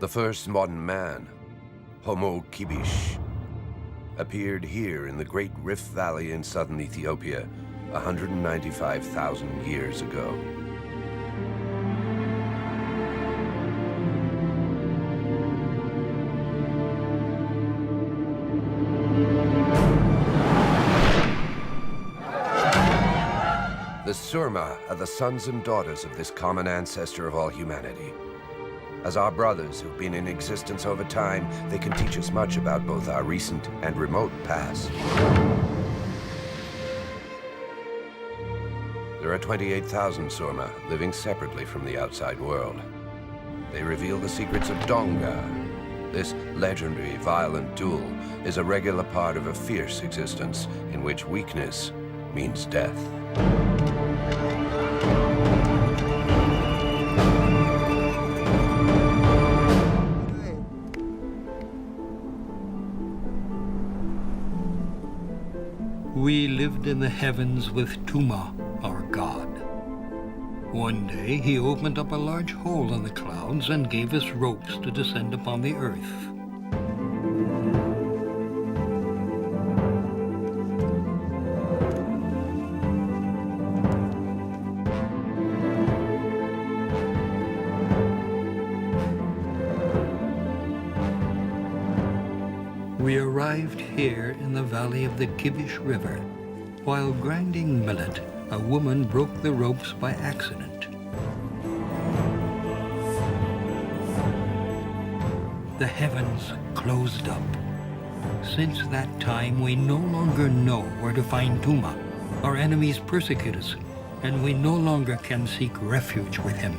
The first modern man, Homo kibish, appeared here in the Great Rift Valley in southern Ethiopia 195,000 years ago. The Surma are the sons and daughters of this common ancestor of all humanity. As our brothers who've been in existence over time, they can teach us much about both our recent and remote past. There are 28,000 Surma living separately from the outside world. They reveal the secrets of Donga. This legendary violent duel is a regular part of a fierce existence in which weakness means death. We lived in the heavens with Tuma, our god. One day he opened up a large hole in the clouds and gave us ropes to descend upon the earth. We arrived here in the valley of the Kibish River. While grinding millet, a woman broke the ropes by accident. The heavens closed up. Since that time, we no longer know where to find Tuma. Our enemies persecute us, and we no longer can seek refuge with him.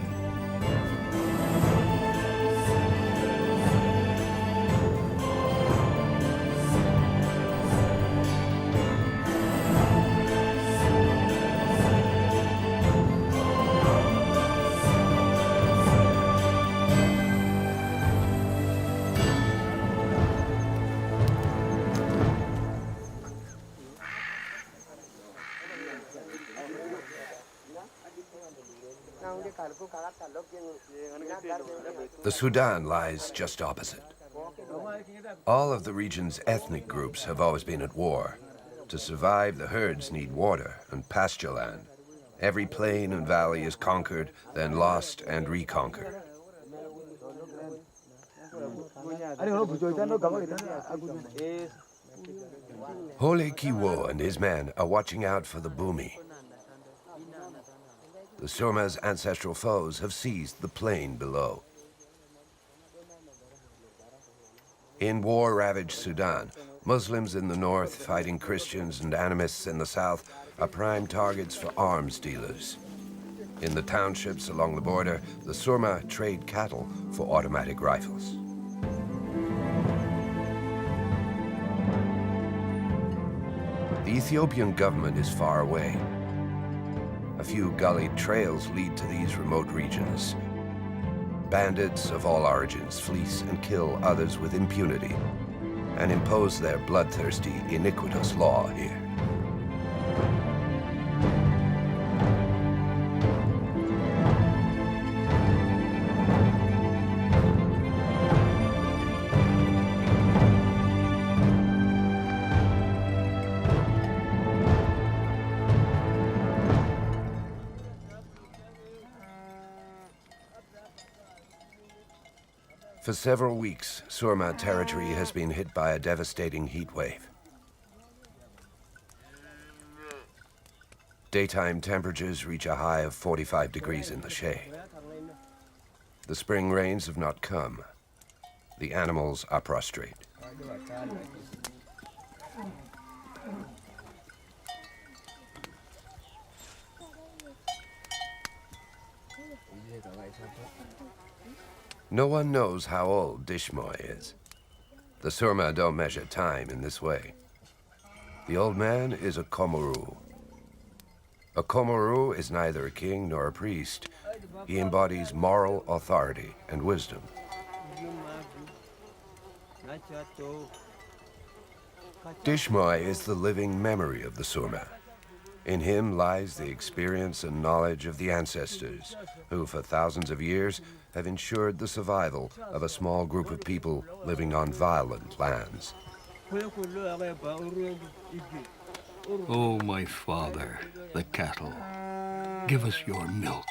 The Sudan lies just opposite. All of the region's ethnic groups have always been at war. To survive, the herds need water and pasture land. Every plain and valley is conquered, then lost and reconquered. Hole Kiwo and his men are watching out for the Bumi. The Surma's ancestral foes have seized the plain below. In war-ravaged Sudan, Muslims in the north fighting Christians and animists in the south are prime targets for arms dealers. In the townships along the border, the Surma trade cattle for automatic rifles. The Ethiopian government is far away. A few gullied trails lead to these remote regions. Bandits of all origins fleece and kill others with impunity and impose their bloodthirsty, iniquitous law here. For several weeks, Surma territory has been hit by a devastating heat wave. Daytime temperatures reach a high of 45 degrees in the shade. The spring rains have not come. The animals are prostrate. No one knows how old Dishmoy is. The Surma don't measure time in this way. The old man is a Komoru. A Komoru is neither a king nor a priest. He embodies moral authority and wisdom. Dishmoy is the living memory of the Surma. In him lies the experience and knowledge of the ancestors, who for thousands of years have ensured the survival of a small group of people living on violent lands. Oh, my father, the cattle, give us your milk.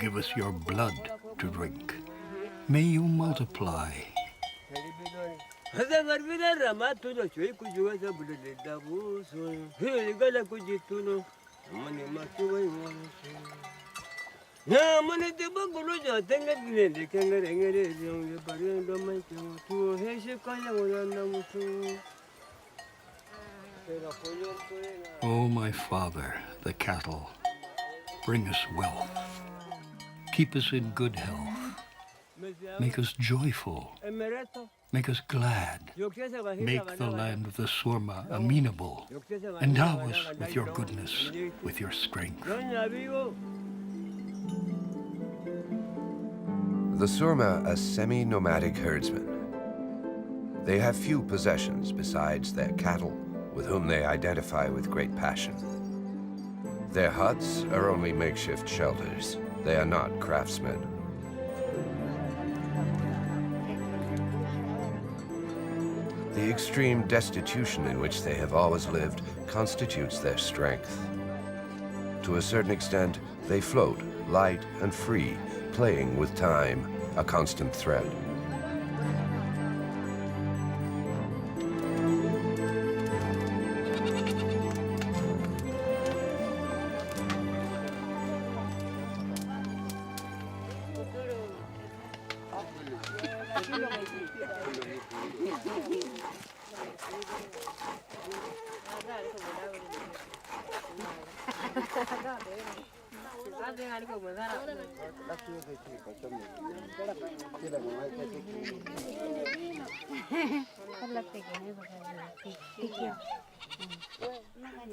Give us your blood to drink. May you multiply. Oh, my father, the cattle, bring us wealth. Keep us in good health. Make us joyful. Make us glad. Make the land of the Surma amenable. Endow us with your goodness, with your strength. The Surma are semi-nomadic herdsmen. They have few possessions besides their cattle, with whom they identify with great passion. Their huts are only makeshift shelters. They are not craftsmen. The extreme destitution in which they have always lived constitutes their strength. To a certain extent, they float, light and free, playing with time, a constant thread.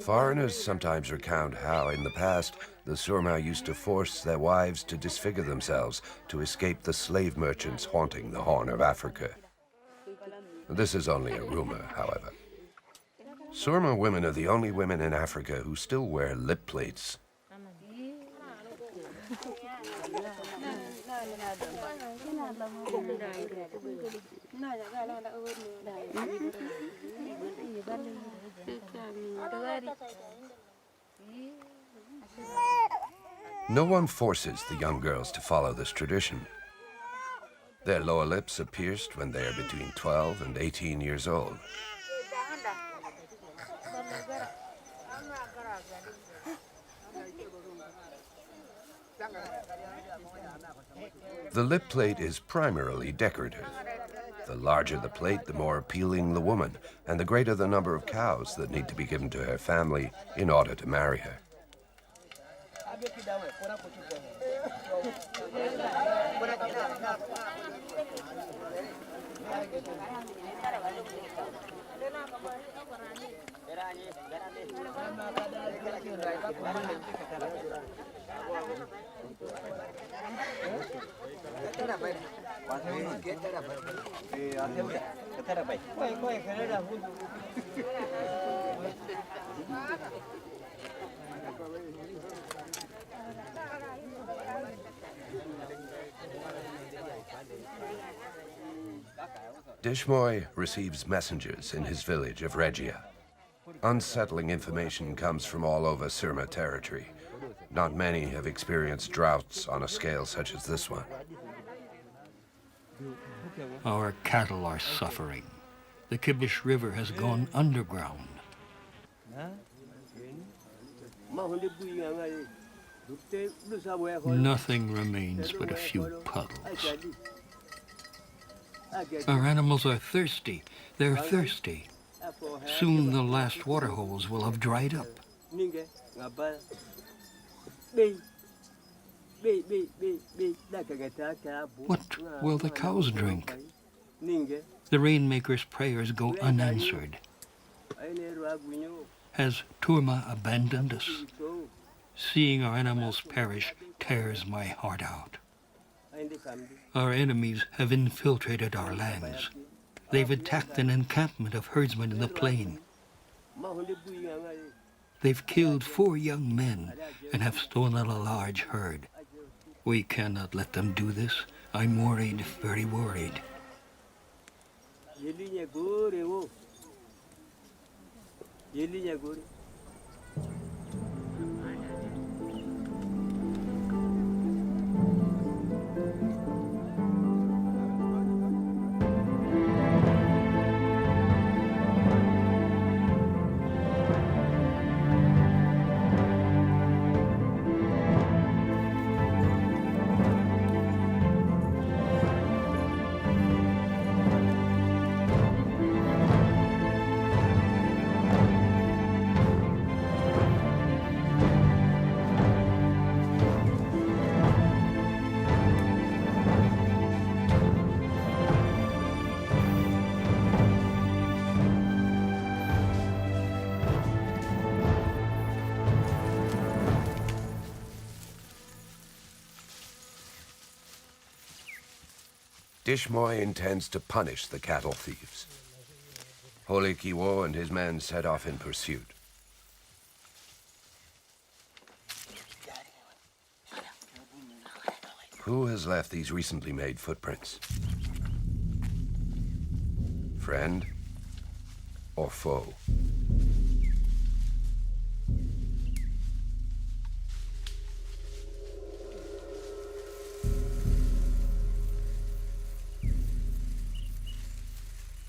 Foreigners sometimes recount how, in the past, the Surma used to force their wives to disfigure themselves to escape the slave merchants haunting the Horn of Africa. This is only a rumor, however. Surma women are the only women in Africa who still wear lip plates. No one forces the young girls to follow this tradition. Their lower lips are pierced when they are between 12 and 18 years old. The lip plate is primarily decorative. The larger the plate, the more appealing the woman, and the greater the number of cows that need to be given to her family in order to marry her. Dishmoy receives messengers in his village of Regia. Unsettling information comes from all over Surma territory. Not many have experienced droughts on a scale such as this one. Our cattle are suffering. The Kibish River has gone underground. Nothing remains but a few puddles. Our animals are thirsty. They're thirsty. Soon the last water holes will have dried up. What will the cows drink? The rainmaker's prayers go unanswered. Has Turma abandoned us? Seeing our animals perish tears my heart out. Our enemies have infiltrated our lands. They've attacked an encampment of herdsmen in the plain. They've killed 4 young men and have stolen a large herd. We cannot let them do this. I'm worried, very worried. Dishmoy intends to punish the cattle thieves. Holy Kiwo and his men set off in pursuit. Who has left these recently made footprints? Friend or foe?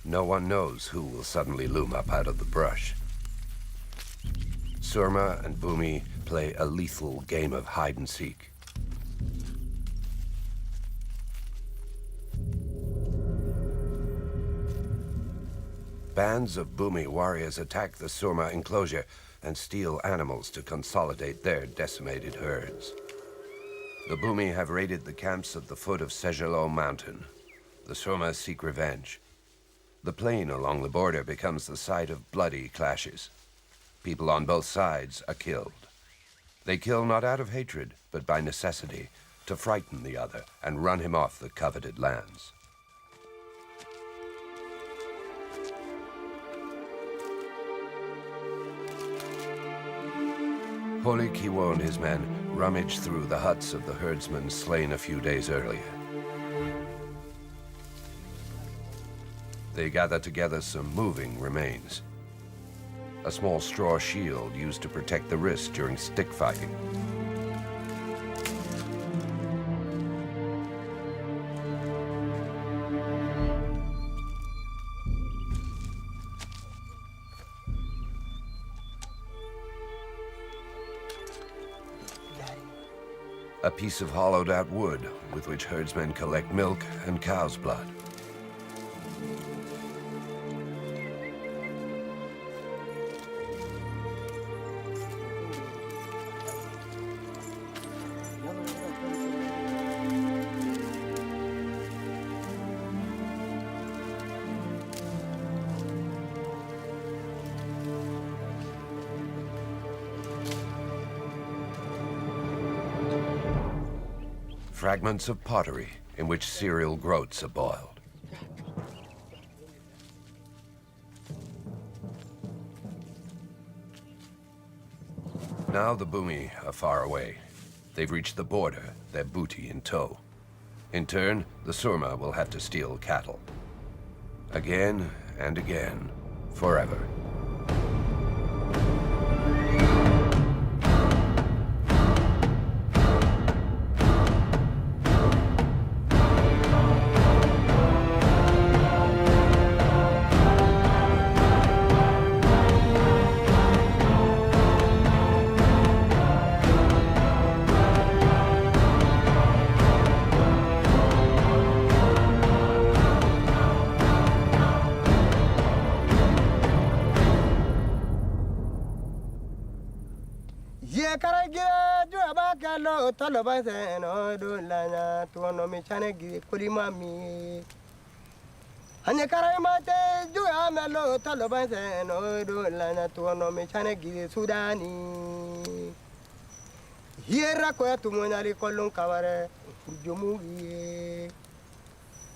No one knows who will suddenly loom up out of the brush. Surma and Bumi play a lethal game of hide-and-seek. Bands of Bumi warriors attack the Surma enclosure and steal animals to consolidate their decimated herds. The Bumi have raided the camps at the foot of Sejalo Mountain. The Surma seek revenge. The plain along the border becomes the site of bloody clashes. People on both sides are killed. They kill not out of hatred, but by necessity, to frighten the other and run him off the coveted lands. Holy Kiwo and his men rummage through the huts of the herdsmen slain a few days earlier. They gather together some moving remains. A small straw shield used to protect the wrist during stick fighting. A piece of hollowed-out wood with which herdsmen collect milk and cow's blood. Fragments of pottery in which cereal groats are boiled. Now the Bumi are far away. They've reached the border, their booty in tow. In turn, the Surma will have to steal cattle. Again and again, forever.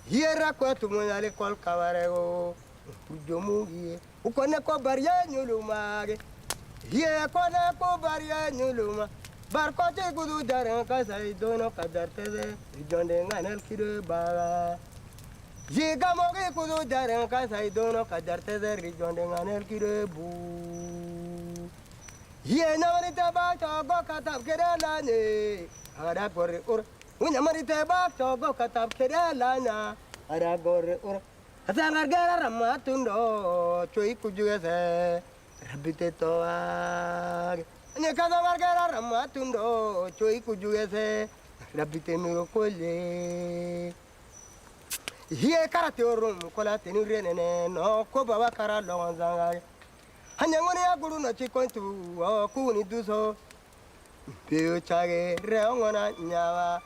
Hiera kwa tumunale kol kawarego ujomugi ukone ko barya nyulumage hiera kone ko barya nyuluma barko te gudu daran ka sai dono kadarte de jonde nganel kire baga yiga mogi gudu daran ka sai dono kadarte de jonde nganel kire bu hiena mani te ba to go katab kere lane ada gore ur unya mani te ba to go katab kere lana ada gore ur Asangar gara ramatundo choi kujugase rabite toag ne kasangar gara ramatundo choi kujugase rabite miro kole hiye karate orum kola tenu renene no ko baba kara lonzanga hanyangoni aguru na chikontu o kuni duso pio chage reongona nyawa.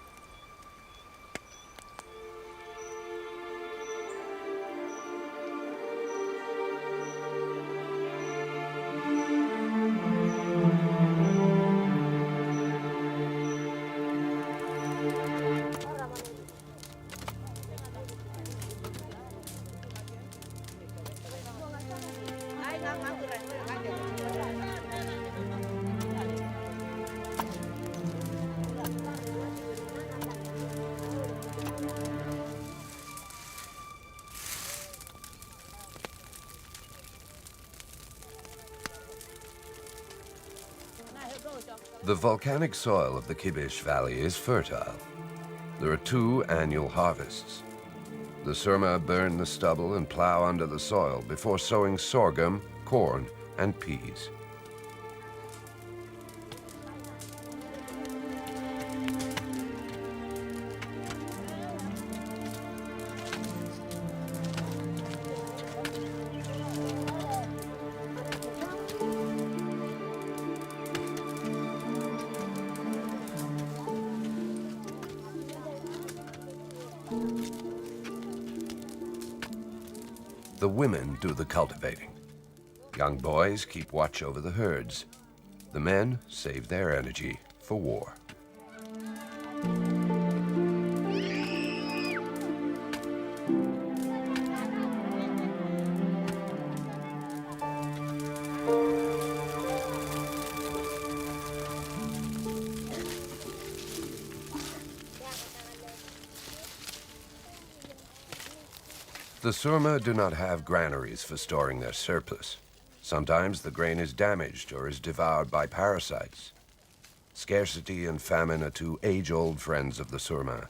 The volcanic soil of the Kibish Valley is fertile. There are 2 annual harvests. The Surma burn the stubble and plow under the soil before sowing sorghum, corn, and peas. The women do the cultivating. Young boys keep watch over the herds. The men save their energy for war. The Surma do not have granaries for storing their surplus. Sometimes the grain is damaged or is devoured by parasites. Scarcity and famine are 2 age-old friends of the Surma.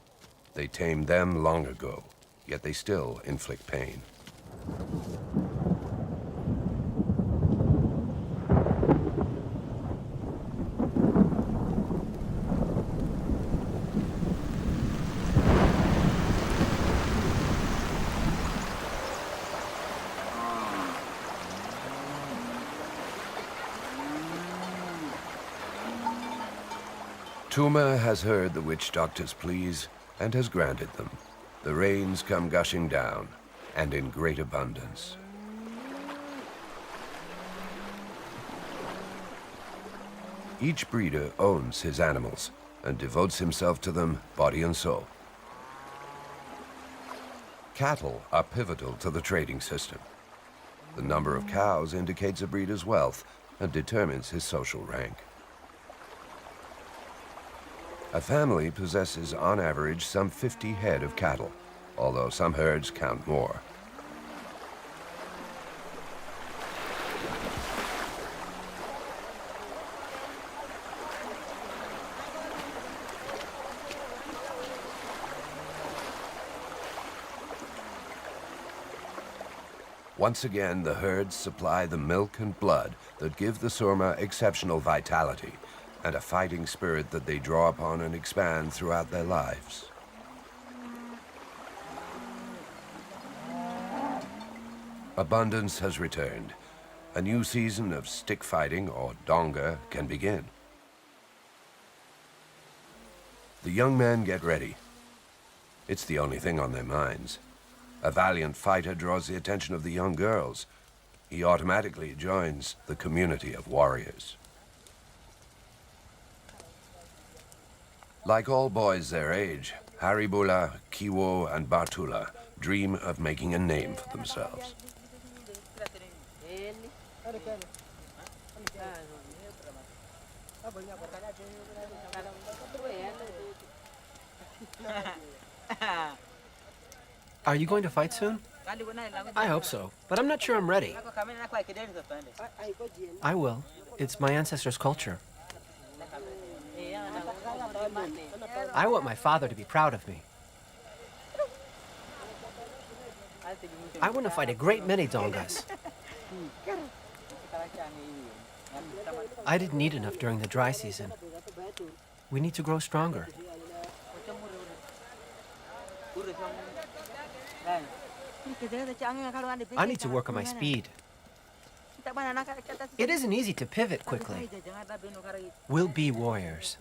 They tamed them long ago, yet they still inflict pain. Tuma has heard the witch doctor's pleas and has granted them. The rains come gushing down, and in great abundance. Each breeder owns his animals and devotes himself to them body and soul. Cattle are pivotal to the trading system. The number of cows indicates a breeder's wealth and determines his social rank. A family possesses, on average, some 50 head of cattle, although some herds count more. Once again, the herds supply the milk and blood that give the Surma exceptional vitality and a fighting spirit that they draw upon and expand throughout their lives. Abundance has returned. A new season of stick fighting, or donga, can begin. The young men get ready. It's the only thing on their minds. A valiant fighter draws the attention of the young girls. He automatically joins the community of warriors. Like all boys their age, Haribula, Kiwo, and Batula dream of making a name for themselves. Are you going to fight soon? I hope so, but I'm not sure I'm ready. I will. It's my ancestors' culture. I want my father to be proud of me. I want to fight a great many Dongas. I didn't eat enough during the dry season. We need to grow stronger. I need to work on my speed. It isn't easy to pivot quickly. We'll be warriors.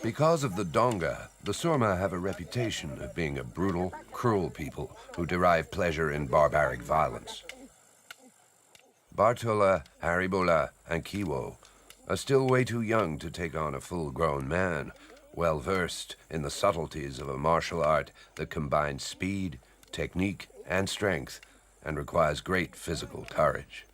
Because of the Donga, the Surma have a reputation of being a brutal, cruel people who derive pleasure in barbaric violence. Bartola, Haribula, and Kiwo are still way too young to take on a full-grown man, well-versed in the subtleties of a martial art that combines speed, technique, and strength, and requires great physical courage.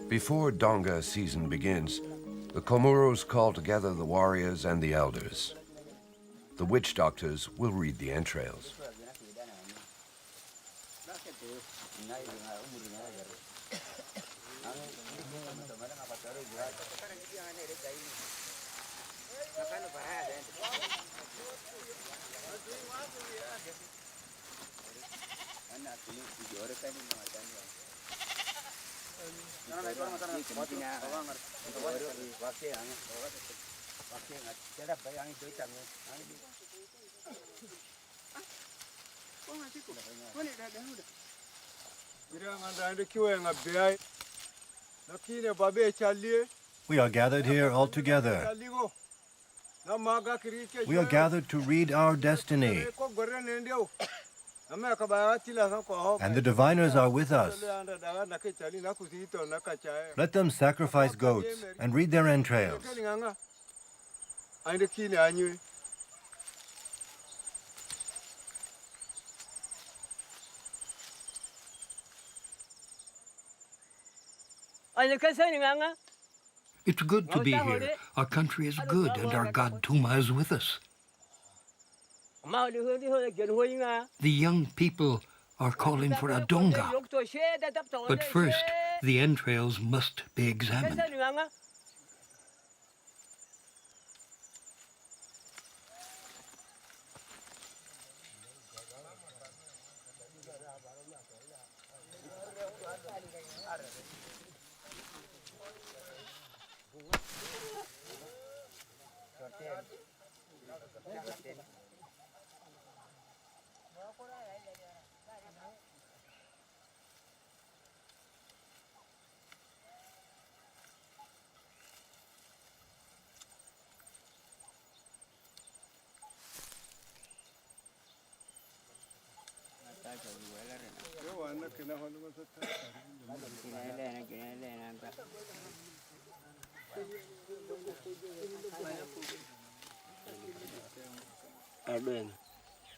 Before Donga season begins, the Komoros call together the warriors and the elders. The witch doctors will read the entrails. We are gathered here all together. We are gathered to read our destiny. And the diviners are with us. Let them sacrifice goats and read their entrails. It's good to be here. Our country is good, and our god Tuma is with us. The young people are calling for a donga. But first, the entrails must be examined.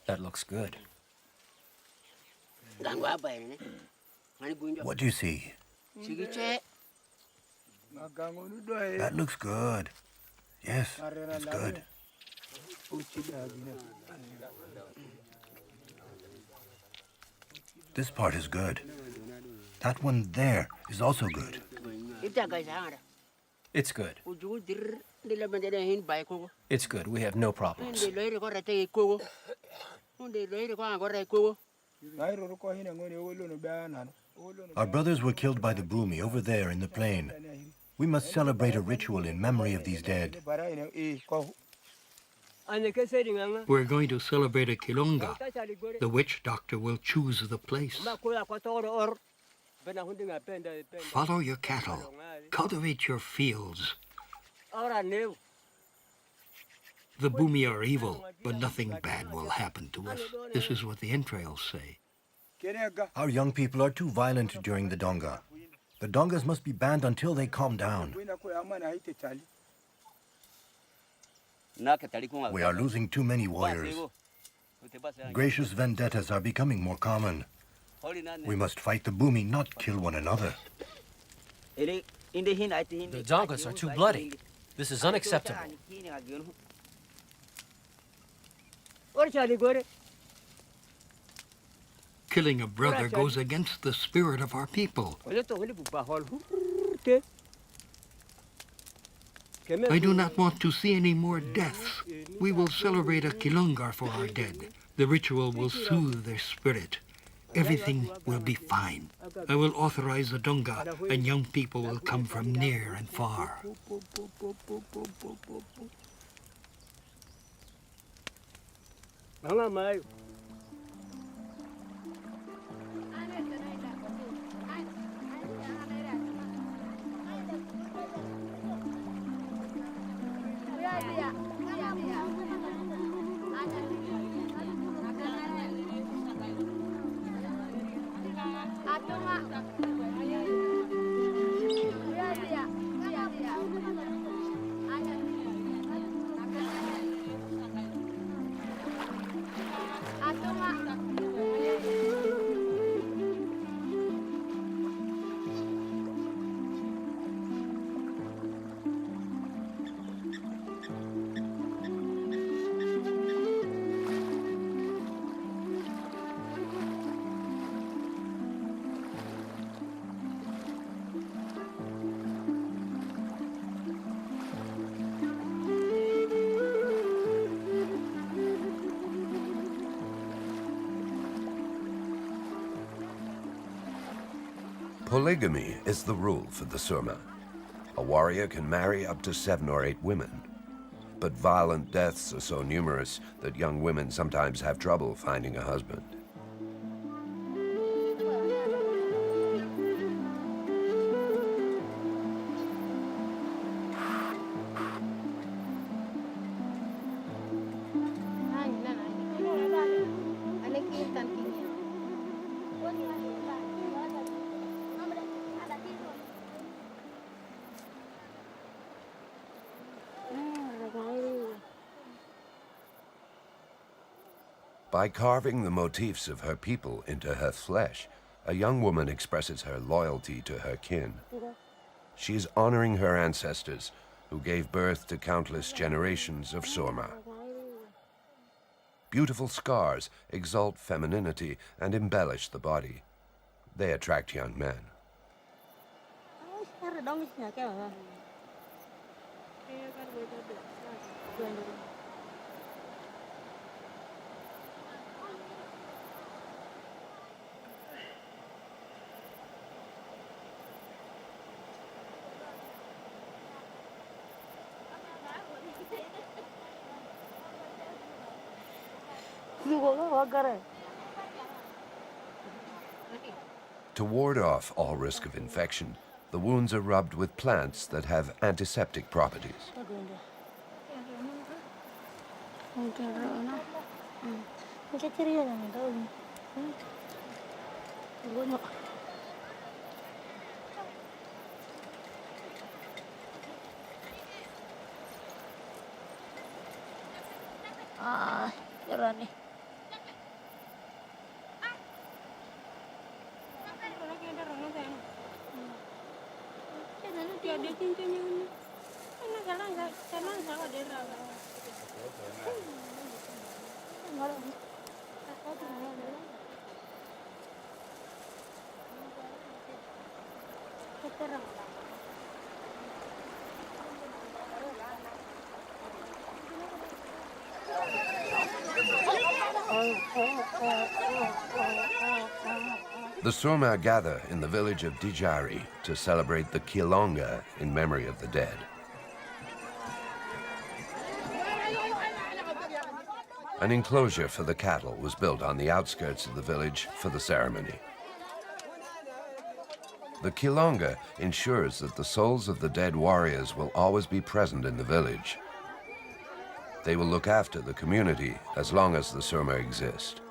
That looks good. What do you see? That looks good. Yes, it's good. This part is good. That one there is also good. It's good. It's good. We have no problems. Our brothers were killed by the Brumi over there in the plain. We must celebrate a ritual in memory of these dead. We're going to celebrate a Kilonga. The witch doctor will choose the place. Follow your cattle. Cultivate your fields. The Bumi are evil, but nothing bad will happen to us. This is what the entrails say. Our young people are too violent during the Donga. The Dongas must be banned until they calm down. We are losing too many warriors. Gracious vendettas are becoming more common. We must fight the Bumi, not kill one another. The Dongas are too bloody. This is unacceptable. Killing a brother goes against the spirit of our people. I do not want to see any more deaths. We will celebrate a Kilongar for our dead. The ritual will soothe their spirit. Everything will be fine. I will authorize a Donga, and young people will come from near and far. Polygamy is the rule for the Surma. A warrior can marry up to 7 or 8 women. But violent deaths are so numerous that young women sometimes have trouble finding a husband. By carving the motifs of her people into her flesh, a young woman expresses her loyalty to her kin. She is honoring her ancestors, who gave birth to countless generations of Surma. Beautiful scars exalt femininity and embellish the body. They attract young men. To ward off all risk of infection, the wounds are rubbed with plants that have antiseptic properties. The Surma gather in the village of Dijari to celebrate the Kilonga in memory of the dead. An enclosure for the cattle was built on the outskirts of the village for the ceremony. The Kilonga ensures that the souls of the dead warriors will always be present in the village. They will look after the community as long as the Surma exist.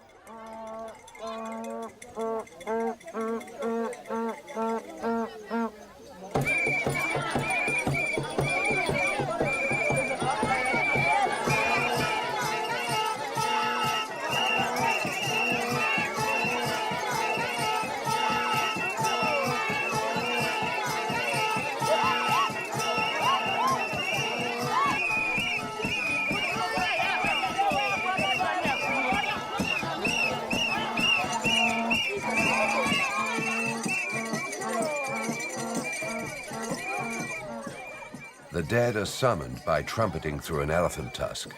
The dead are summoned by trumpeting through an elephant tusk.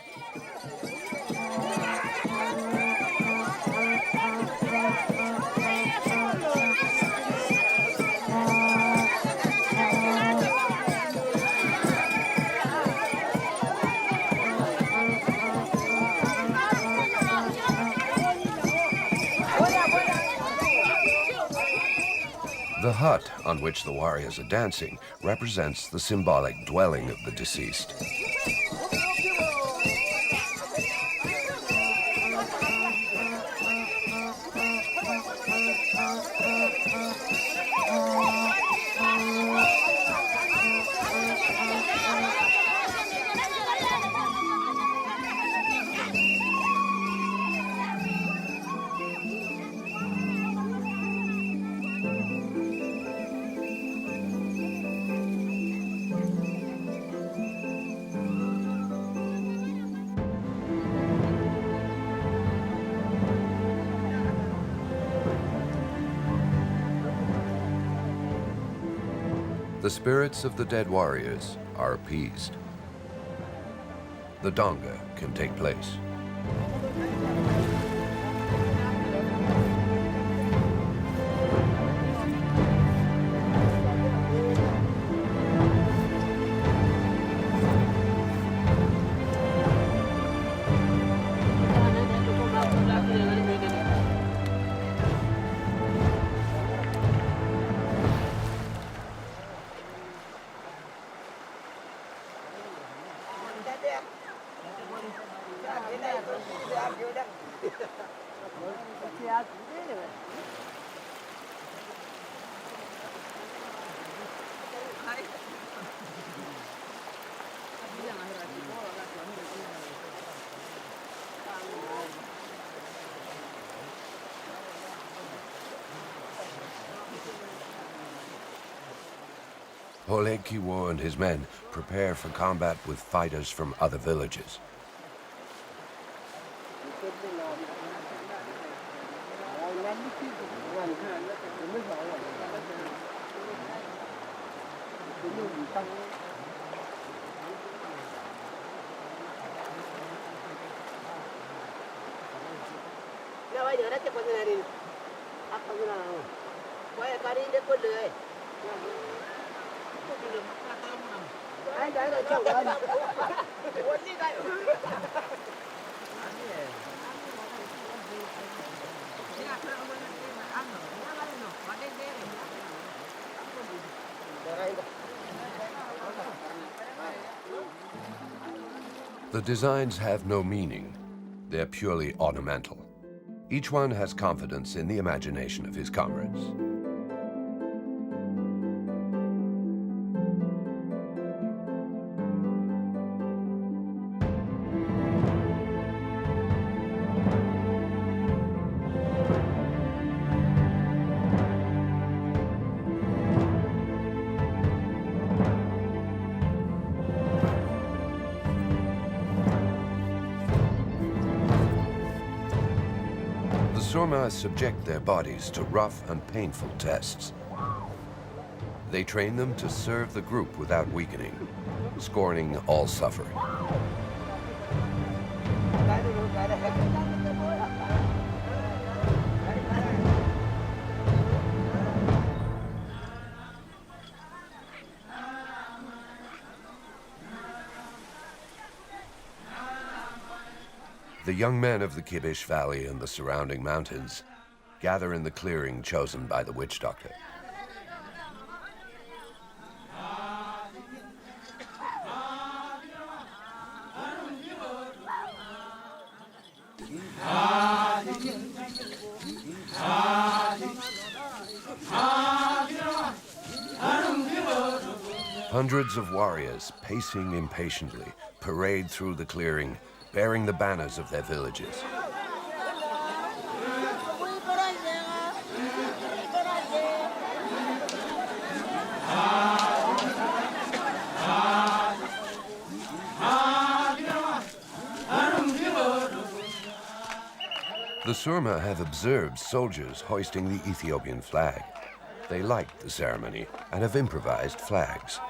The hut on which the warriors are dancing represents the symbolic dwelling of the deceased. The spirits of the dead warriors are appeased. The Donga can take place. Oleg Kiwo and his men prepare for combat with fighters from other villages. The designs have no meaning. They're purely ornamental. Each one has confidence in the imagination of his comrades. Surma subject their bodies to rough and painful tests. They train them to serve the group without weakening, scorning all suffering. The young men of the Kibish Valley and the surrounding mountains gather in the clearing chosen by the witch doctor. Hundreds of warriors, pacing impatiently, parade through the clearing, bearing the banners of their villages. The Surma have observed soldiers hoisting the Ethiopian flag. They liked the ceremony and have improvised flags.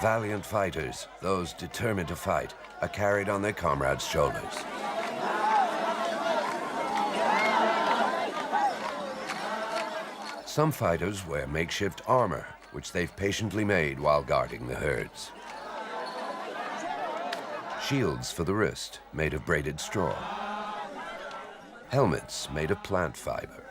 Valiant fighters, those determined to fight, are carried on their comrades' shoulders. Some fighters wear makeshift armor, which they've patiently made while guarding the herds. Shields for the wrist, made of braided straw. Helmets made of plant fiber.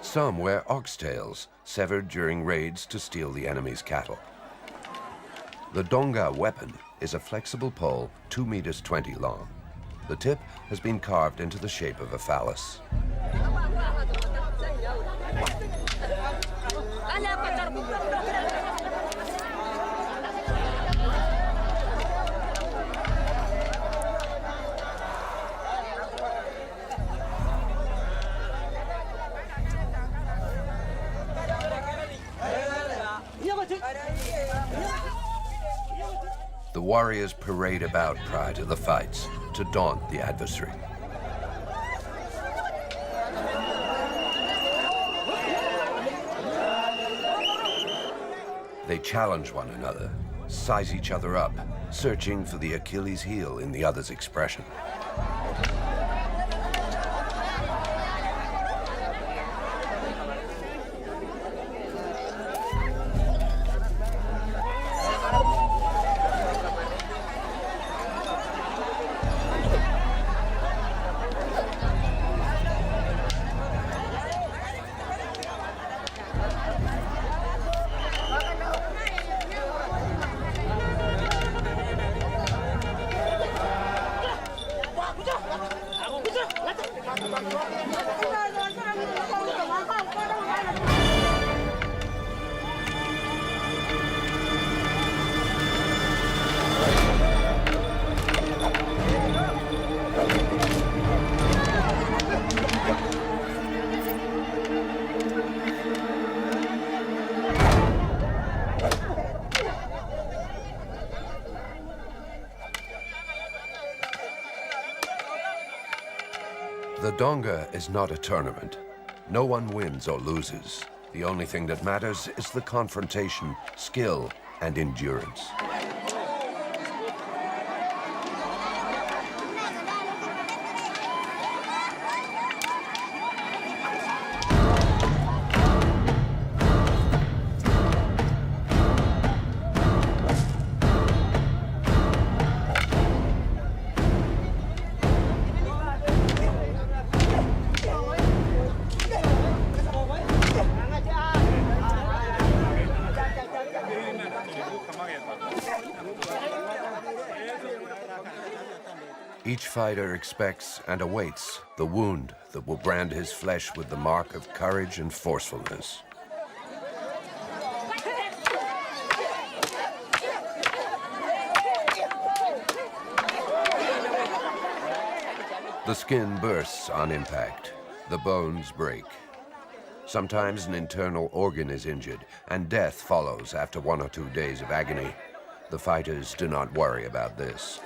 Some wear oxtails, severed during raids to steal the enemy's cattle. The donga weapon is a flexible pole 2 meters 20 long. The tip has been carved into the shape of a phallus. The warriors parade about prior to the fights to daunt the adversary. They challenge one another, size each other up, searching for the Achilles heel in the other's expression. The donga is not a tournament. No one wins or loses. The only thing that matters is the confrontation, skill, and endurance. Each fighter expects and awaits the wound that will brand his flesh with the mark of courage and forcefulness. The skin bursts on impact. The bones break. Sometimes an internal organ is injured, and death follows after 1 or 2 days of agony. The fighters do not worry about this.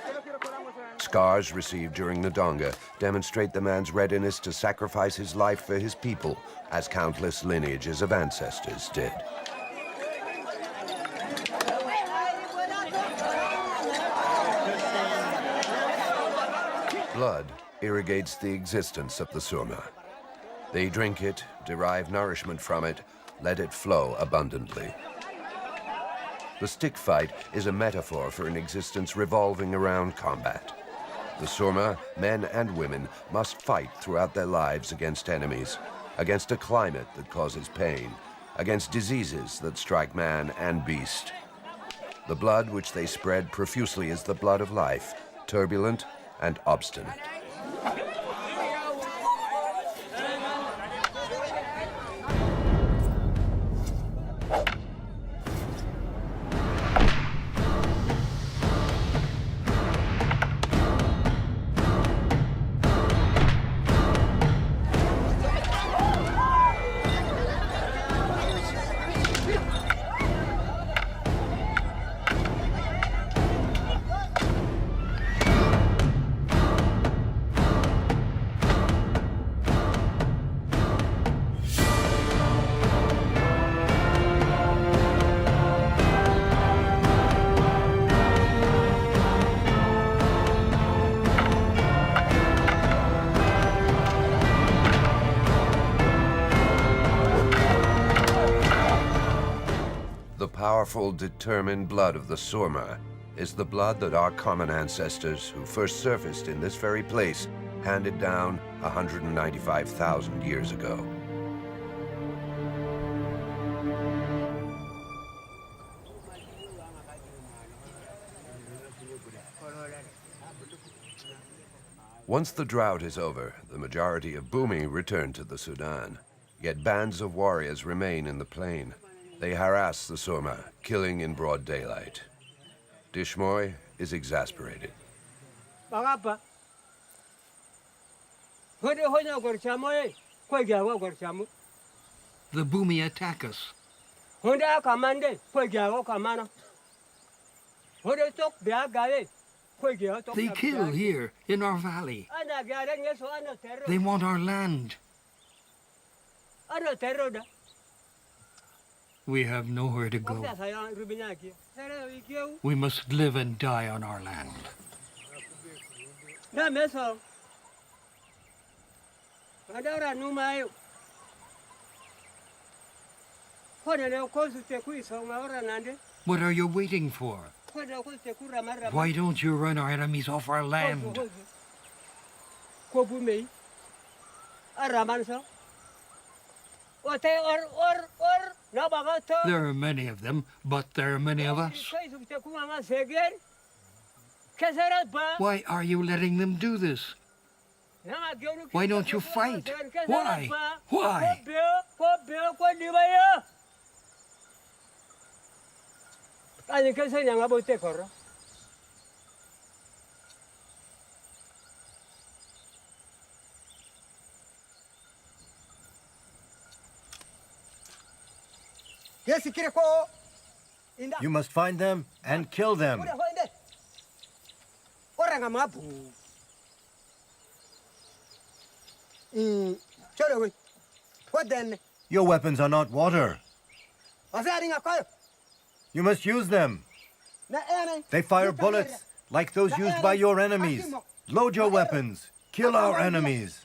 Scars received during the Donga demonstrate the man's readiness to sacrifice his life for his people, as countless lineages of ancestors did. Blood irrigates the existence of the Surma. They drink it, derive nourishment from it, let it flow abundantly. The stick fight is a metaphor for an existence revolving around combat. The Surma, men and women, must fight throughout their lives against enemies, against a climate that causes pain, against diseases that strike man and beast. The blood which they spread profusely is the blood of life, turbulent and obstinate. The powerful, determined blood of the Surma is the blood that our common ancestors, who first surfaced in this very place, handed down 195,000 years ago. Once the drought is over, the majority of Bumi return to the Sudan. Yet bands of warriors remain in the plain. They harass the Surma, killing in broad daylight. Dishmoy is exasperated. The Bumi attack us. They kill here, in our valley. They want our land. We have nowhere to go. We must live and die on our land. What are you waiting for? Why don't you run our enemies off our land? There are many of them, but there are many of us. Why are you letting them do this? Why don't you fight? Why? Why? You must find them and kill them. Your weapons are not water. You must use them. They fire bullets like those used by your enemies. Load your weapons. Kill our enemies.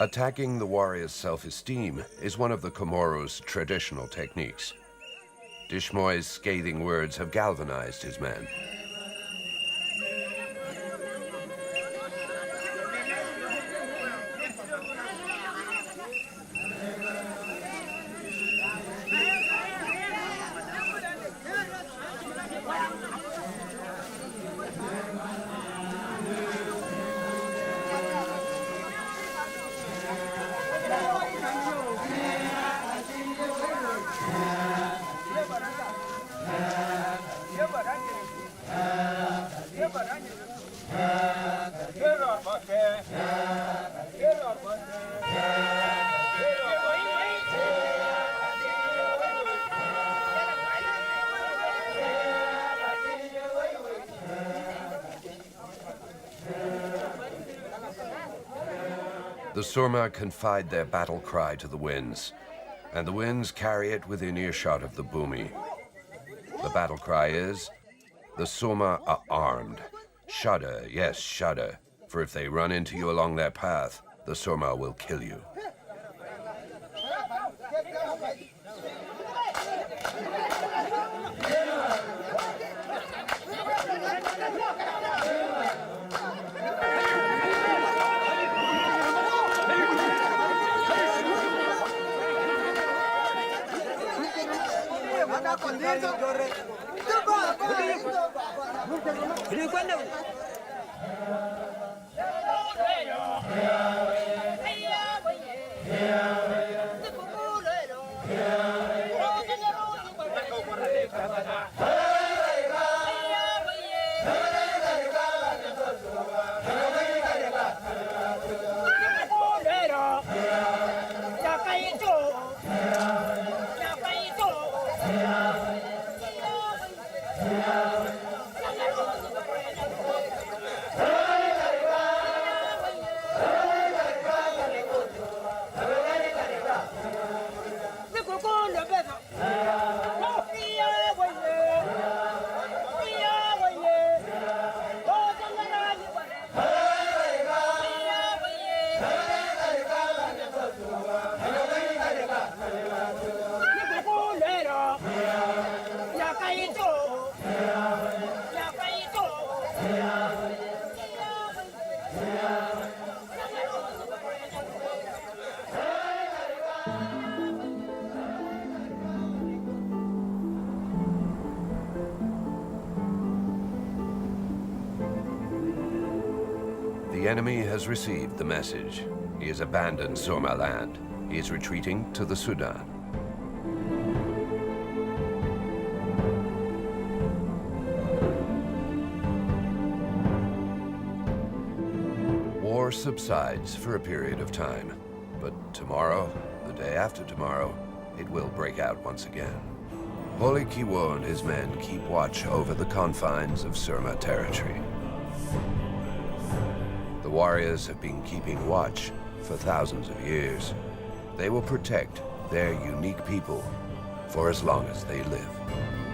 Attacking the warrior's self-esteem is one of the Comoros' traditional techniques. Dishmoy's scathing words have galvanized his men. The Surma confide their battle cry to the winds, and the winds carry it within earshot of the Bumi. The battle cry is, the Surma are armed. Shudder, yes, shudder, for if they run into you along their path, the Surma will kill you. The enemy has received the message. He has abandoned Surma land. He is retreating to the Sudan. War subsides for a period of time, but tomorrow, the day after tomorrow, it will break out once again. Holy Kiwo and his men keep watch over the confines of Surma territory. The warriors have been keeping watch for thousands of years. They will protect their unique people for as long as they live.